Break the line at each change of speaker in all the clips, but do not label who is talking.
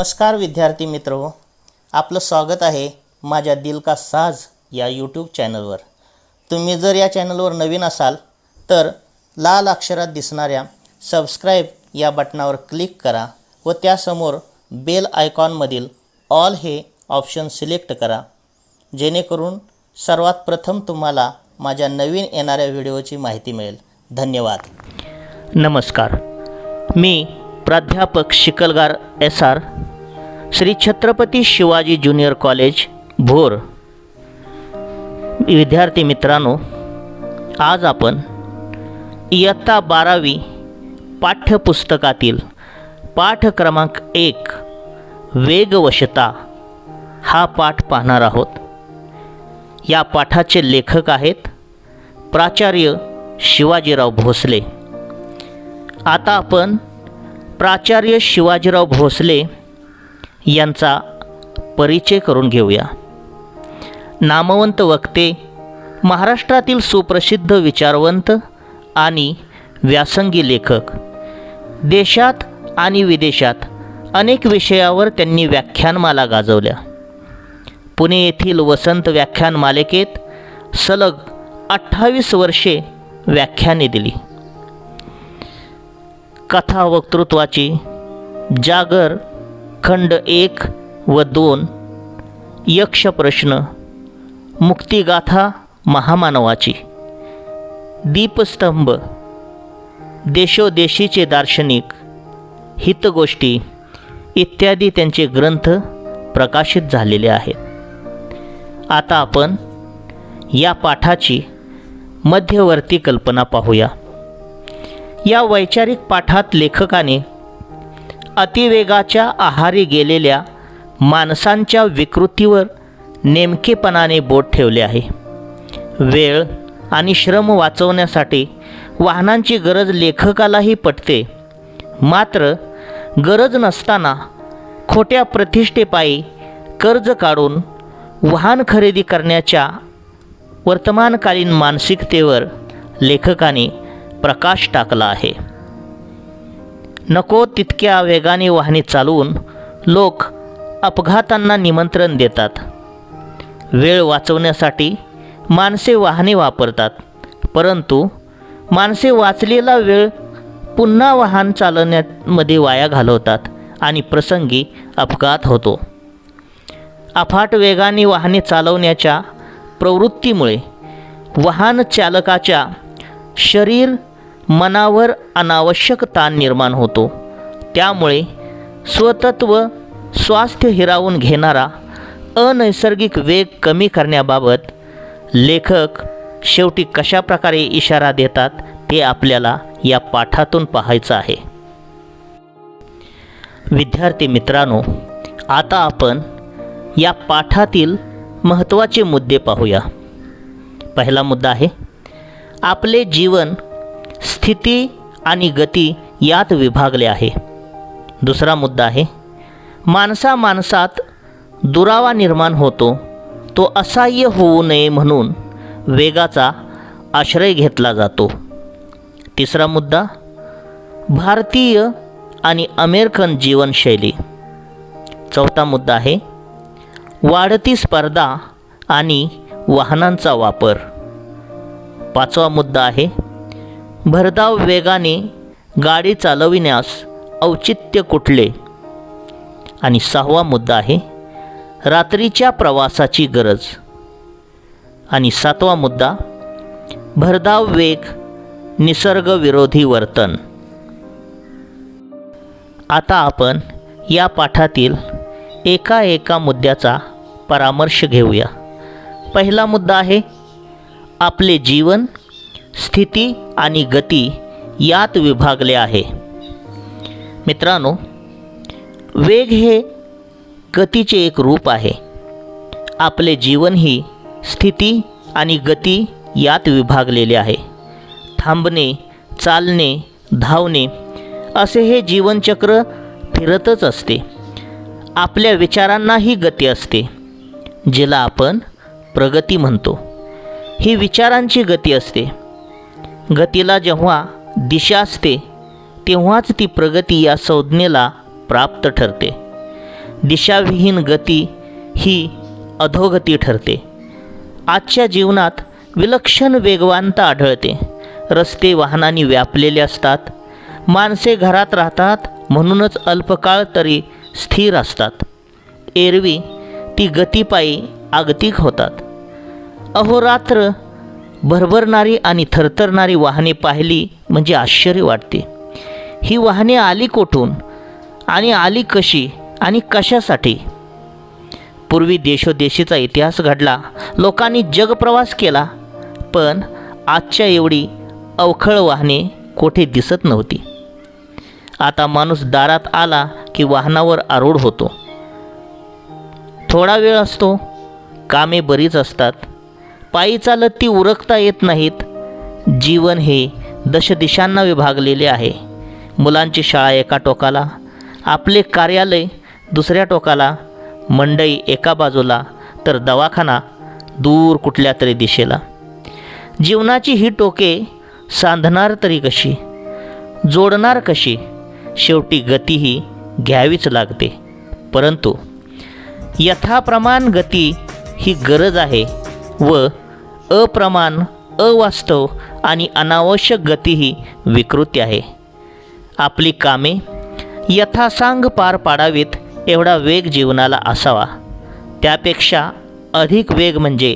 नमस्कार विद्यार्थी मित्रो, आपलं स्वागत आहे माझ्या दिल का साज या यूट्यूब चॅनलवर। तुम्ही जर या चॅनलवर नवीन असाल तर लाल अक्षरात दिसणाऱ्या सबस्क्राइब या बटनावर क्लिक करा व त्यासमोर बेल आयकॉनमधील ऑल हे ऑप्शन सिलेक्ट करा, जेणेकरून सर्वात प्रथम तुम्हाला माझ्या नवीन येणाऱ्या व्हिडिओची माहिती मिळेल। धन्यवाद।
नमस्कार, मी प्राध्यापक Shikalgar SR, Shri Chhatrapati Shivaji junior college Bhor. विद्यार्थी मित्रांनो, आज आपण इयत्ता 12वी पाठ्यपुस्तकातील पाठ क्रमांक 1 वेगवशता हा पाठ पाहणार आहोत। या पाठाचे लेखक आहेत प्राचार्य शिवाजीराव भोसले। आता आपण प्राचार्य शिवाजीराव भोसले यांचा परिचय करून घेऊया। नामवंत वक्ते, महाराष्ट्रातील सुप्रसिद्ध विचारवंत आणि व्यासंगी लेखक। देशात आणि विदेशात अनेक विषयावर त्यांनी व्याख्यानमाला गाजवल्या। पुणे येथील वसंत व्याख्यान मालिकेत सलग 28 वर्षे व्याख्याने दिली। कथा वक्तृत्वाची जागर खंड 1 व 2, यक्षप्रश्न, मुक्तिगाथा महामानवाची, दीपस्तंभ, देशोदेशीचे दार्शनिक, हितगोष्टी इत्यादी त्यांचे ग्रंथ प्रकाशित झालेले आहेत। आता आपण या पाठाची मध्यवर्ती कल्पना पाहूया। या वैचारिक पाठात लेखकाने अतिवेगाच्या आहारी गेलेल्या माणसांच्या विकृतीवर नेमकेपणाने बोट ठेवले आहे। वेळ आणि श्रम वाचवण्यासाठी वाहनांची गरज लेखकालाही पटते, मात्र गरज नसताना खोट्या प्रतिष्ठेपायी कर्ज काढून वाहन खरेदी करण्याच्या वर्तमानकालीन मानसिकतेवर लेखकाने प्रकाश टाकला आहे। नको तितक्या वेगाने वाहने चालवून लोक अपघातांना निमंत्रण देतात। वेळ वाचवण्यासाठी माणसे वाहने वापरतात, परंतु माणसे वाचलेला वेळ पुन्हा वाहन चालवण्यामध्ये वाया घालवतात आणि प्रसंगी अपघात होतो। अफाट वेगाने वाहने चालवण्याच्या प्रवृत्तीमुळे वाहन चालकाच्या शरीर मनावर अनावश्यक ताण निर्माण होतो। त्यामुळे स्वतत्व स्वास्थ्य हिरावून घेणारा अनैसर्गिक वेग कमी करण्याबाबत लेखक शेवटी कशा प्रकारे इशारा देतात ते आपल्याला या पाठातून पाहायचं आहे। विद्यार्थी मित्रांनो, आता आपण या पाठातील महत्त्वाचे मुद्दे पाहूया। पहिला मुद्दा आहे, आपले जीवन स्थिती आणि गती यात विभागले आहे। दुसरा मुद्दा आहे, माणसात दुरावा निर्माण होतो, तो असह्य होऊ नये म्हणून वेगाचा आश्रय घेतला जातो। तिसरा मुद्दा, भारतीय आणि अमेरिकन जीवनशैली। चौथा मुद्दा आहे, वाढती स्पर्धा आणि वाहनांचा वापर। पाचवा मुद्दा आहे, भरधाव वेगाने गाडी चालविण्यास औचित्य कुठले। आणि सहावा मुद्दा आहे, रात्रीच्या प्रवासाची गरज। आणि सातवा मुद्दा, भरधाव वेग, निसर्गविरोधी वर्तन। आता आपण या पाठातील एका मुद्द्याचा परामर्श घेऊया। पहिला मुद्दा आहे, आपले जीवन स्थिती आणि गती यात विभागले आहे। मित्रांनो, वेग हे गतीचे एक रूप आहे। आपले जीवन ही स्थिती आणि गती यात विभागलेले आहे। थांबणे, चालणे, धावणे असे हे जीवनचक्र फिरतच असते। आपल्या विचारांनाही गती असते, जिला आपण प्रगती म्हणतो। ही विचारांची गती असते। गतीला जेव्हा दिशा असते तेव्हाच ती प्रगती या संज्ञेला प्राप्त ठरते। दिशाविहीन गती ही अधोगती ठरते. आजच्या जीवनात विलक्षण वेगवानता आढळते. रस्ते वाहनांनी व्यापलेले असतात. माणसे घरात राहतात म्हणूनच अल्पकाळ तरी स्थिर असतात. एरवी ती गतिपायी आगतिक होतात. अहोरात्र भरभरणारी आणि थरथरणारी वाहने पाहिली म्हणजे आश्चर्य वाटते. ही वाहने आली कोठून आणि आली कशी आणि कशासाठी? पूर्वी देशोदेशीचा इतिहास घडला, लोकांनी जगप्रवास केला, पण आजच्या एवढी अवखळ वाहने कोठे दिसत नव्हती. आता माणूस दारात आला की वाहनावर आरूढ होतो. थोडा वेळ असतो, कामे बरीच असतात, पायी चालत ती उरकता येत नाहीत. जीवन हे दशदिशांना विभागलेले आहे. मुलांची शाळा एका टोकाला, आपले कार्यालय दुसऱ्या टोकाला, मंडई एका बाजूला, तर दवाखाना दूर कुठल्या तरी दिशेला. जीवनाची ही टोके सांधणार तरी कशी, जोडणार कशी? शेवटी गती ही घ्यावीच लागते. परंतु यथाप्रमाण गती ही गरज आहे व अप्रमाण, अवास्तव आणि अनावश्यक गती ही विकृती आहे. आपली कामे यथासांग पार पाडावीत एवढा वेग जीवनाला असावा. त्यापेक्षा अधिक वेग म्हणजे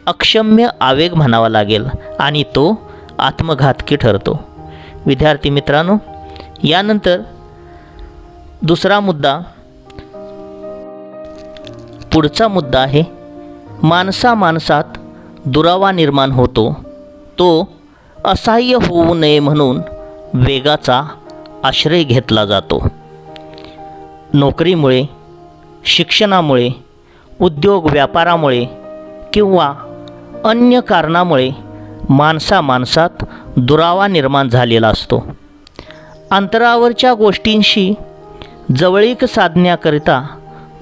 अक्षम्य आवेग म्हणावा लागेल आणि तो आत्मघातकी ठरतो. विद्यार्थी मित्रांनो, यानंतर दुसरा मुद्दा, पुढचा मुद्दा आहे माणसात दुरावा निर्माण होतो, तो असह्य होऊ नये म्हणून वेगाचा आश्रय घेतला जातो. नोकरीमुळे, शिक्षणामुळे, उद्योग व्यापारामुळे किंवा अन्य कारणामुळे माणसात दुरावा निर्माण झालेला असतो. अंतरावरच्या गोष्टींशी जवळीक साधण्याकरिता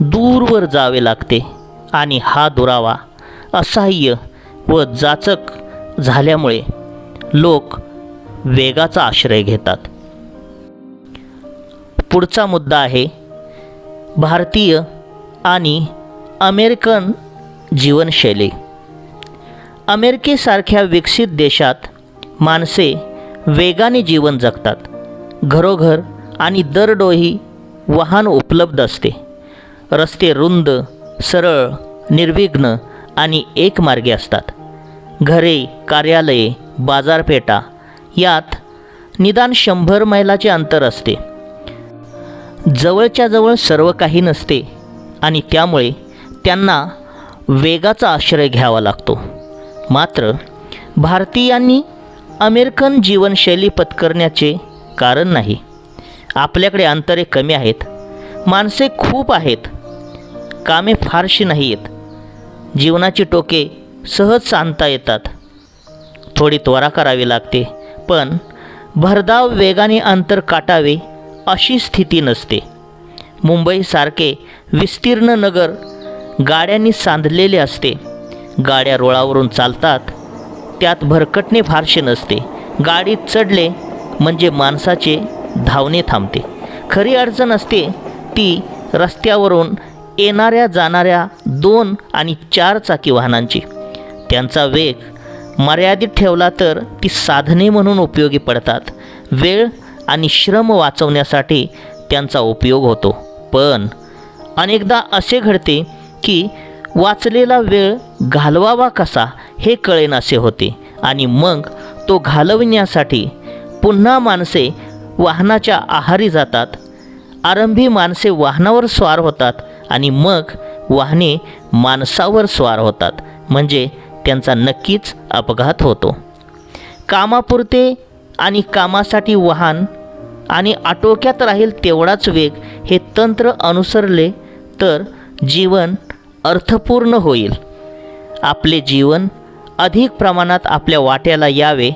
दूरवर जावे लागते आणि हा दुरावा असह्य व जाचक झाल्यामुळे लोक वेगाचा आश्रय घेतात. पुढचा मुद्दा आहे भारतीय आणि अमेरिकन जीवनशैली. अमेरिकेसारख्या विकसित देशात माणसे वेगाने जीवन जगतात. घरोघर आणि दरडोई वाहन उपलब्ध असते. रस्ते रुंद, सरळ, निर्विघ्न आणि एकमार्गी असतात. घरे, कार्यालये, बाजारपेठा यात निदान 100 मैलाचे अंतर असते. जवळच्या जवळ सर्व काही नसते आणि त्यामुळे त्यांना वेगाचा आश्रय घ्यावा लागतो. मात्र भारतीयांनी अमेरिकन जीवनशैली पत्करण्याचे कारण नाही. आपल्याकडे अंतरे कमी आहेत, माणसे खूप आहेत, कामे फारशी नाही आहेत, जीवनाची टोके सहज सांधता येतात. थोडी त्वरा करावी लागते, पण भरधाव वेगाने अंतर काटावे अशी स्थिती नसते. मुंबईसारखे विस्तीर्ण नगर गाड्यांनी सांधलेले असते. गाड्या रुळावरून चालतात, त्यात भरकटणे फारसे नसते. गाडीत चढले म्हणजे माणसाचे धावणे थांबते. खरी अडचण असते ती रस्त्यावरून येणाऱ्या जाणाऱ्या 2 आणि 4 चाकी वाहनांची. त्यांचा वेग मर्यादित ठेवला तर ती साधने म्हणून उपयोगी पडतात. वेळ आणि श्रम वाचवण्यासाठी त्यांचा उपयोग होतो. पण अनेकदा असे घडते की वाचलेला वेळ घालवावा कसा हे कळेनासे होते आणि मग तो घालविण्यासाठी पुन्हा माणसे वाहनाच्या आहारी जातात. आरंभी माणसे वाहनावर स्वार होतात आणि मग वाहने माणसावर स्वार होतात, म्हणजे त्यांचा नक्कीच अपघात होतो. कामापुरते आणि कामासाठी वाहन आणि आटोक्यात राहील तेवढाच वेग हे तंत्र अनुसरले तर जीवन अर्थपूर्ण होईल. आपले जीवन अधिक प्रमाणात आपल्या वाट्याला यावे,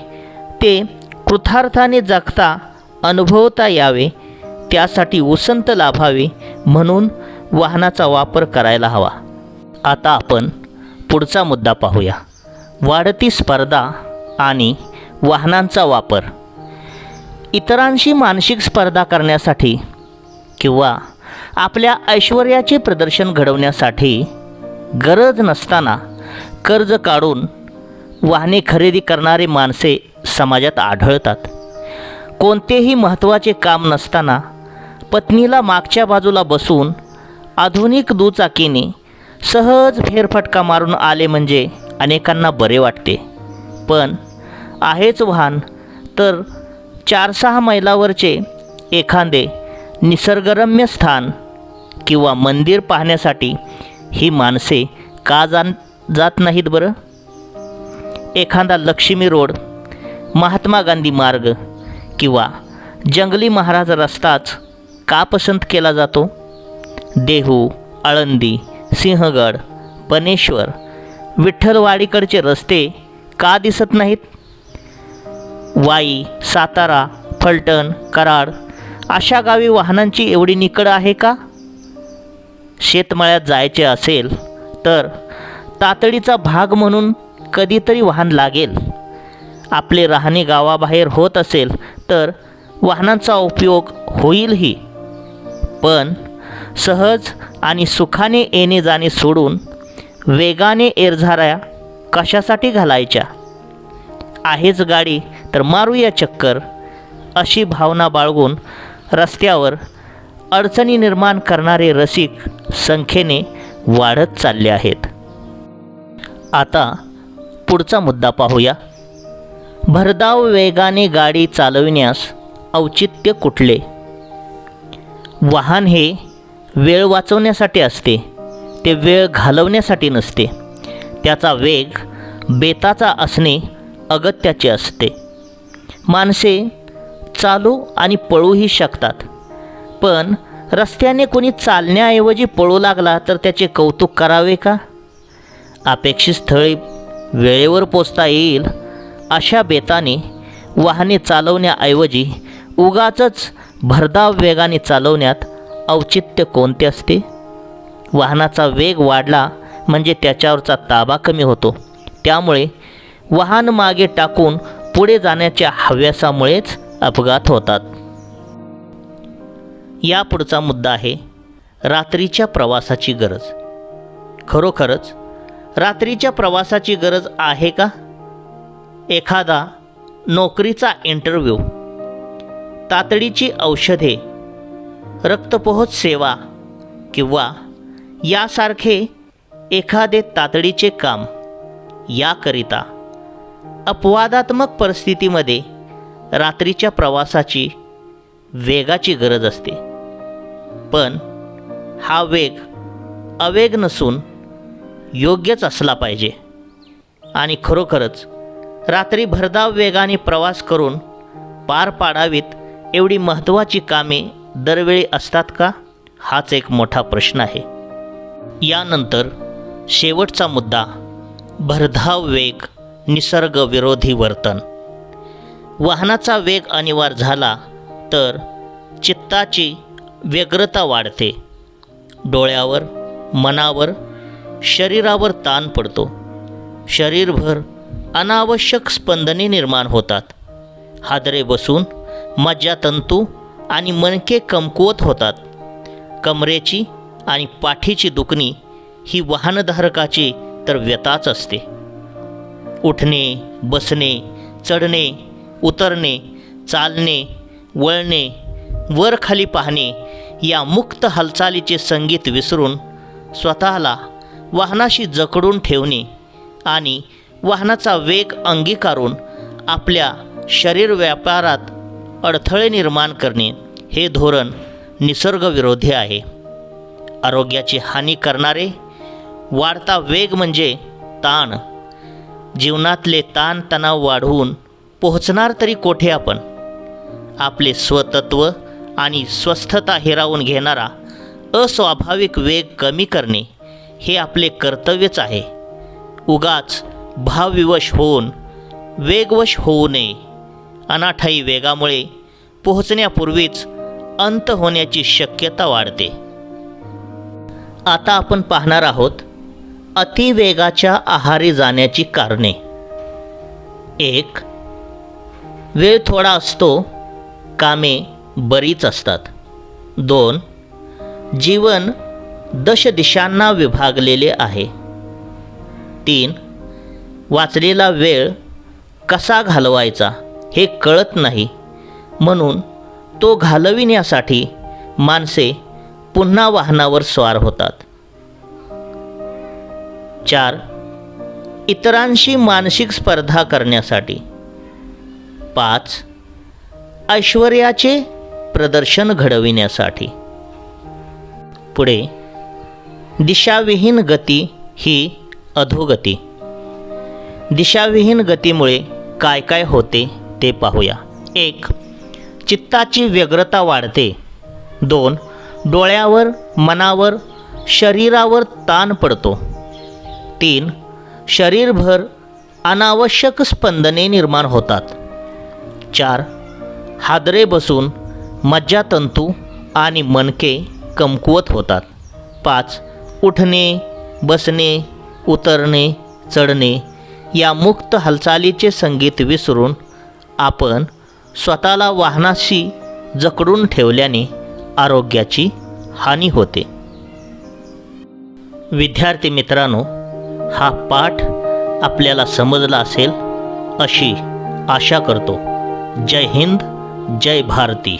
ते कृतार्थाने जगता अनुभवता यावे, त्यासाठी उसंत लाभावे म्हणून वाहनाचा वापर करायला हवा. आता आपण पुढचा मुद्दा पाहूया, वाढती स्पर्धा आणि वाहनांचा वापर. इतरांशी मानसिक स्पर्धा करण्यासाठी किंवा आपल्या ऐश्वर्याचे प्रदर्शन घडवण्यासाठी गरज नसताना कर्ज काढून वाहने खरेदी करणारे माणसे समाजात आढळतात. कोणतेही महत्त्वाचे काम नसताना पत्नीला मागच्या बाजूला बसून आधुनिक दुचाकीने सहज फेरफटका मारून आले म्हणजे अनेकांना बरे वाटते. पण आहेच वाहन तर 4-6 मैलावरचे एखादे निसर्गरम्य स्थान किंवा मंदिर पाहण्यासाठी ही माणसे का जात नाहीत बरं? एखादा लक्ष्मी रोड, महात्मा गांधी मार्ग किंवा जंगली महाराज रस्ताच का पसंत केला जातो? देहू, आळंदी, सिंहगड, बनेश्वर, विठ्ठलवाडीकडचे रस्ते का दिसत नाहीत? वाई, सातारा, फलटण, कराड अशा गावी वाहनांची एवढी निकड आहे का? शेतमळ्यात जायचे असेल तर तातडीचा भाग म्हणून कधीतरी वाहन लागेल. आपले राहणे गावाबाहेर होत असेल तर वाहनांचा उपयोग होईलही. पण सहज आणि सुखाने येणे जाणे सोडून वेगाने एरझाऱ्या कशासाठी घालायच्या? आहेच गाडी तर मारूया चक्कर अशी भावना बाळगून रस्त्यावर अडचणी निर्माण करणारे रसिक संख्येने वाढत चालले आहेत. आता पुढचा मुद्दा पाहूया. भरधाव वेगाने गाडी चालविण्यास औचित्य कुठले? वाहन हे वेळ वाचवण्यासाठी असते, ते वेळ घालवण्यासाठी नसते. त्याचा वेग बेताचा असणे अगत्याचे असते. माणसे चालू आणि पळूही शकतात, पण रस्त्याने कोणी चालण्याऐवजी पळू लागला तर त्याचे कौतुक करावे का? अपेक्षित स्थळी वेळेवर पोचता येईल अशा बेताने वाहने चालवण्याऐवजी उगाचच भरधाव वेगाने चालवण्यात औचित्य कोणते असते? वाहनाचा वेग वाढला म्हणजे त्याच्यावरचा ताबा कमी होतो. त्यामुळे वाहन मागे टाकून पुढे जाण्याच्या हव्यासामुळेच अपघात होतात. या पुढचा मुद्दा आहे रात्रीच्या प्रवासाची गरज. खरोखरच रात्रीच्या प्रवासाची गरज आहे का? एखादा नोकरीचा इंटरव्ह्यू, तातडीची औषधे, रक्तपोहोच सेवा किंवा यासारखे एखादे तातडीचे काम याकरिता अपवादात्मक परिस्थितीमध्ये रात्रीच्या प्रवासाची वेगाची गरज असते. पण हा वेग अवेग नसून योग्यच असला पाहिजे. आणि खरोखरच रात्री भरधाव वेगाने प्रवास करून पार पाडावीत एवढी महत्त्वाची कामे दरवेळी असतात का? हाच एक मोठा प्रश्न आहे. यानंतर शेवटचा मुद्दा भरधाव वेग, निसर्गविरोधी वर्तन. वाहनाचा वेग अनिवार्य झाला तर चित्ताची व्यग्रता वाढते. डोळ्यावर, मनावर, शरीरावर ताण पडतो. शरीरभर अनावश्यक स्पंदने निर्माण होतात. हादरे बसून मज्जातंतू आणि मणके कमकुवत होतात. कमरेची आणि पाठीची दुखणी ही वाहनधारकाची तर व्यताच असते. उठणे, बसणे, चढणे, उतरणे, चालणे, वळणे, वर खाली पाहणे या मुक्त हालचालीचे संगीत विसरून स्वतःला वाहनाशी जकडून ठेवणे आणि वाहनाचा वेग अंगीकारून आपल्या शरीर व्यापारात अडथळे निर्माण करणे हे धोरण निसर्गविरोधी आहे. आरोग्याची हानी करणारे वाढता वेग म्हणजे ताण. जीवनातले ताणतणाव वाढवून पोहोचणार तरी कोठे आपण? आपले स्वतत्व आणि स्वस्थता हिरावून घेणारा अस्वाभाविक वेग कमी करणे हे आपले कर्तव्यच आहे. उगाच भावविवश होऊन वेगवश होऊ नये. अनाठायी वेगामुळे पोहोचण्यापूर्वीच अंत होण्याची शक्यता वाढते. आता आपण पाहणार आहोत अतिवेगाच्या आहारी जाण्याची कारणे. 1. वेळ थोडा असतो, कामे बरीच असतात. 2. जीवन दशदिशांना विभागलेले आहे. 3. वाचलेला वेळ कसा घालवायचा हे कळत नाही, म्हणून तो घालविण्यासाठी माणसे पुन्हा वाहनावर स्वार होतात. 4. इतरांशी मानसिक स्पर्धा करण्यासाठी. 5. ऐश्वर्याचे प्रदर्शन घडविण्यासाठी. पुढे दिशाविहीन गती ही अधोगती. दिशाविहीन गतीमुळे काय काय होते ते पाहूया. 1. चित्ताची व्यग्रता वाढते. 2. डोळ्यावर, मनावर, शरीरावर ताण पडतो. 3. शरीरभर अनावश्यक स्पंदने निर्माण होतात. 4. हादरे बसून मज्जातंतू आणि मणके कमकुवत होतात. 5. उठणे, बसणे, उतरणे, चढणे या मुक्त हालचालीचे संगीत विसरून आपण स्वतःला वाहनाशी जकडून ठेवल्याने आरोग्याची हानी होते. विद्यार्थी मित्रांनो, हा पाठ आपल्याला समजला असेल अशी आशा करतो. जय हिंद, जय भारती.